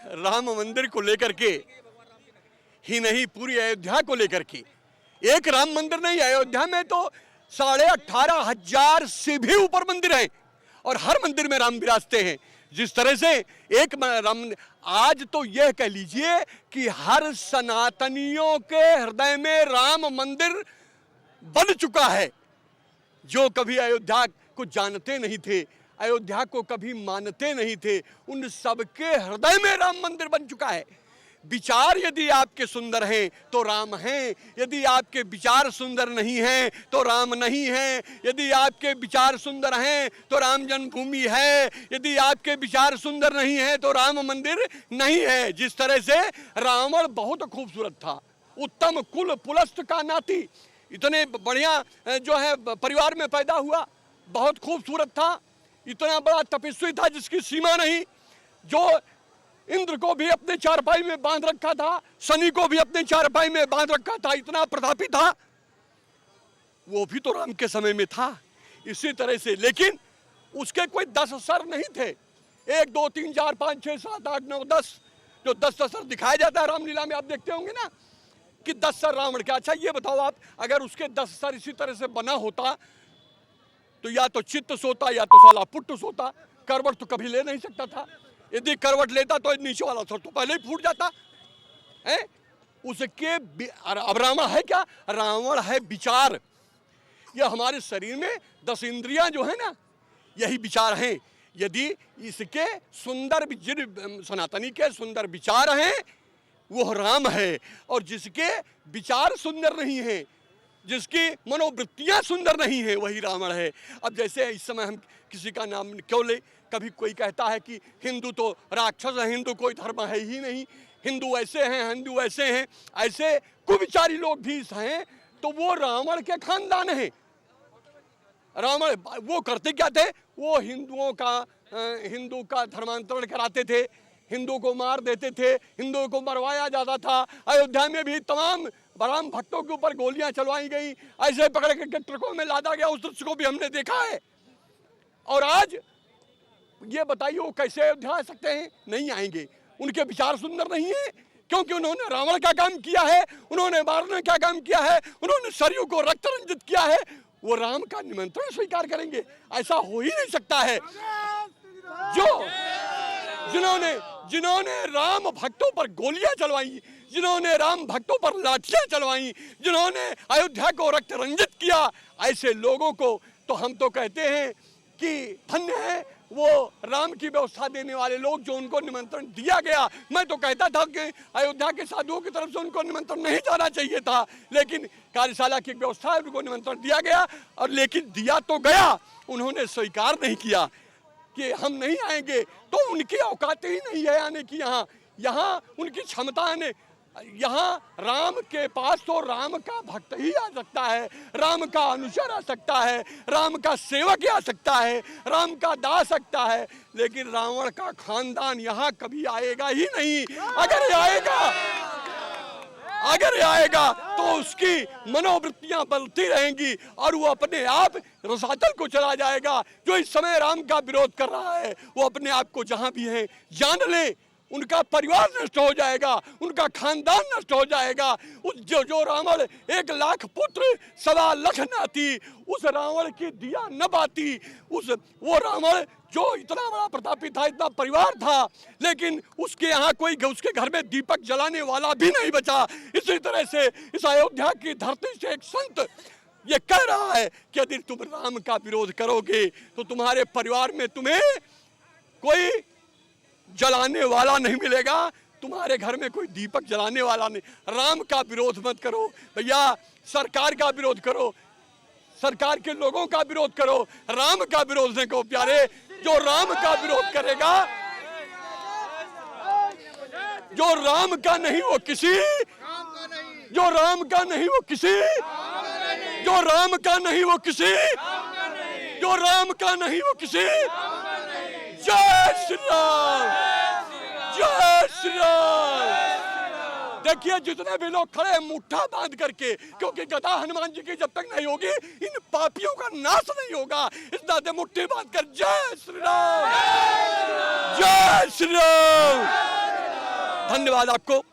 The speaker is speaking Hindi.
राम मंदिर को लेकर के ही नहीं, पूरी अयोध्या को लेकर के। एक राम मंदिर नहीं, अयोध्या में तो 18,500 से भी ऊपर मंदिर हैं और हर मंदिर में राम विराजते हैं। जिस तरह से एक राम, आज तो यह कह लीजिए कि हर सनातनियों के हृदय में राम मंदिर बन चुका है। जो कभी अयोध्या को जानते नहीं थे, अयोध्या को कभी मानते नहीं थे, उन सबके हृदय में राम मंदिर बन चुका है। विचार यदि आपके सुंदर हैं तो राम हैं, यदि आपके विचार सुंदर नहीं हैं तो राम नहीं हैं, यदि आपके विचार सुंदर हैं तो राम जन्मभूमि है, यदि आपके विचार सुंदर नहीं है तो राम मंदिर नहीं है। जिस तरह से रावण बहुत खूबसूरत था, उत्तम कुल पुलस्त का नाती, इतने बढ़िया जो है परिवार में पैदा हुआ, बहुत खूबसूरत था, इतना बड़ा तपस्वी था जिसकी सीमा नहीं, जो इंद्र को भी अपने चारपाई में बांध रखा था, शनि को भी अपने चारपाई में बांध रखा था, इतना प्रतापी था। वो भी तो राम के समय में था। इसी तरह से, लेकिन उसके कोई 10 सर नहीं थे, 1 2 3 4 5 6 7 8 9 10, जो 10 सर दिखाया जाता है रामलीला में, आप देखते होंगे ना कि 10 सर रावण के। अच्छा ये बताओ आप, अगर उसके 10 सर इसी तरह से बना होता तो या तो चित्त सोता या तो साला पुट्ट सोता, करवट तो कभी ले नहीं सकता था। यदि करवट लेता तो नीचे वाला सर तो पहले ही फूट जाता है उसके। अब रावण है क्या? रावण है विचार। यह हमारे शरीर में 10 इंद्रियां जो है ना, यही विचार हैं। यदि इसके सुंदर, जिन सनातनी के सुंदर विचार हैं वो राम है, और जिसके विचार सुंदर नहीं है, जिसकी मनोवृत्तियां सुंदर नहीं है, वही रावण है। अब जैसे इस समय हम किसी का नाम क्यों ले, कभी कोई कहता है कि हिंदू तो राक्षस है, हिंदू कोई धर्म है ही नहीं, हिंदू ऐसे हैं, हिंदू ऐसे हैं, ऐसे कुविचारी लोग भी हैं, तो वो रावण के खानदान हैं। रावण वो करते क्या थे? वो हिंदू का धर्मांतरण कराते थे, हिंदू को मार देते थे, हिंदुओं को मरवाया जाता था। अयोध्या में भी तमाम राम भक्तों के ऊपर गोलियां चलवाई गई, ऐसे पकड़ के ट्रकों में लादा गया, उस दृश्य को भी हमने देखा है। और आज ये बताइए वो कैसे अयोध्या आ सकते हैं? नहीं आएंगे। उनके विचार सुंदर नहीं है, क्योंकि उन्होंने रावण का काम किया है, उन्होंने मारने का काम किया है, उन्होंने सरयू को रक्त रंजित किया है। वो राम का निमंत्रण स्वीकार करेंगे? ऐसा हो ही नहीं सकता है। जिन्होंने राम भक्तों पर गोलियां चलवाई, जिन्होंने राम भक्तों पर लाठियां चलवाई, जिन्होंने अयोध्या को रक्त रंजित किया, ऐसे लोगों को तो हम तो कहते हैं कि धन्य है वो राम की व्यवस्था देने वाले लोग, जो उनको निमंत्रण दिया गया। मैं तो कहता था कि अयोध्या के साधुओं की तरफ से उनको निमंत्रण नहीं जाना चाहिए था, लेकिन कार्यशाला की व्यवस्था है, उनको निमंत्रण दिया गया, और लेकिन दिया तो गया, उन्होंने स्वीकार नहीं किया कि हम नहीं आएंगे। तो उनकी औकात ही नहीं है आने की। यहाँ उनकी क्षमता है। यहाँ राम के पास तो राम का भक्त ही आ सकता है, राम का अनुचर आ सकता है, राम का सेवक आ सकता है, राम का दास सकता है, लेकिन रावण का खानदान यहाँ कभी आएगा ही नहीं। अगर आएगा तो उसकी मनोवृत्तियां बदलती रहेंगी और वो अपने आप रसातल को चला जाएगा। जो इस समय राम का विरोध कर रहा है, वो अपने आप को जहां भी है जान ले, उनका परिवार नष्ट हो जाएगा, उनका खानदान नष्ट हो जाएगा। जो रावण 1 लाख पुत्र 1.25 लाख नाती, उस रावण की दिया न बाती, वो रावण जो इतना बड़ा प्रतापी था, इतना परिवार था, लेकिन उसके यहाँ उसके घर में दीपक जलाने वाला भी नहीं बचा। इसी तरह से इस अयोध्या की धरती से एक संत ये कह रहा है कि यदि तुम राम का विरोध करोगे तो तुम्हारे परिवार में तुम्हें कोई जलाने वाला नहीं मिलेगा, तुम्हारे घर में कोई दीपक जलाने वाला नहीं। राम का विरोध मत करो भैया, सरकार का विरोध करो, सरकार के लोगों का विरोध करो, राम का विरोध न करो प्यारे। जो राम का विरोध करेगा, जो राम का नहीं वो किसी, जो राम का नहीं वो किसी, जो राम का नहीं वो किसी, जो राम का नहीं वो किसी। जय श्री राम, जय श्री राम। देखिए जितने भी लोग खड़े हैं मुट्ठा बांध करके, क्योंकि गदा हनुमान जी की जब तक नहीं होगी इन पापियों का नाश नहीं होगा। इस नाते मुट्ठी बांध कर जय श्री राम, जय श्री राम। धन्यवाद आपको।